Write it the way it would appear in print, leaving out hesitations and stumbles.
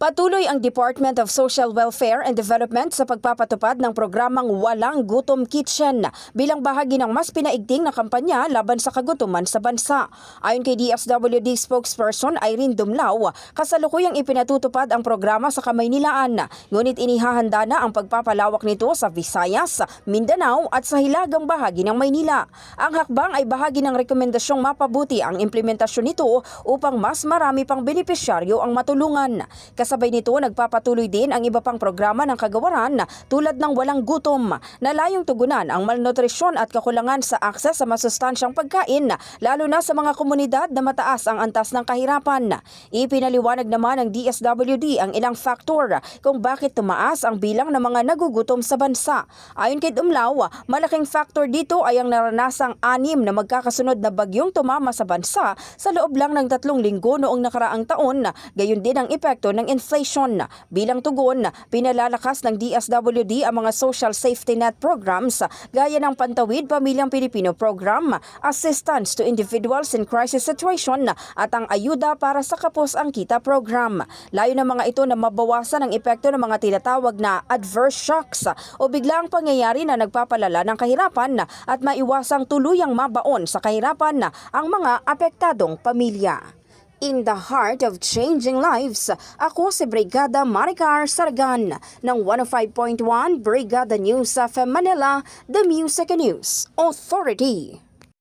Patuloy ang Department of Social Welfare and Development sa pagpapatupad ng programang Walang Gutom Kitchen bilang bahagi ng mas pinaigting na kampanya laban sa kagutuman sa bansa. Ayon kay DSWD spokesperson Irene Dumlao, kasalukuyang ipinatutupad ang programa sa Kamaynilaan, ngunit inihahanda na ang pagpapalawak nito sa Visayas, Mindanao at sa hilagang bahagi ng Maynila. Ang hakbang ay bahagi ng rekomendasyong mapabuti ang implementasyon nito upang mas marami pang benepisyaryo ang matulungan. Kasabay nito, nagpapatuloy din ang iba pang programa ng kagawaran tulad ng Walang Gutom na layong tugunan ang malnutrisyon at kakulangan sa akses sa masustansyang pagkain, lalo na sa mga komunidad na mataas ang antas ng kahirapan. Ipinaliwanag naman ng DSWD ang ilang faktor kung bakit tumaas ang bilang ng mga nagugutom sa bansa. Ayon kay Dumlao, malaking faktor dito ay ang naranasang 6 na magkakasunod na bagyong tumama sa bansa sa loob lang ng 3 linggo noong nakaraang taon, gayon din ang epekto ng inflation. Bilang tugon, pinalalakas ng DSWD ang mga social safety net programs gaya ng Pantawid Pamilyang Pilipino Program, Assistance to Individuals in Crisis Situation at ang Ayuda para sa Kapos ang Kita Program. Layo ng mga ito na mabawasan ang epekto ng mga tinatawag na adverse shocks o biglaang pangyayari na nagpapalala ng kahirapan at maiwasang tuluyang mabaon sa kahirapan ang mga apektadong pamilya. In the heart of changing lives, ako si Brigada Maricar Sargan ng 105.1 Brigada News of Manila, the Music News Authority.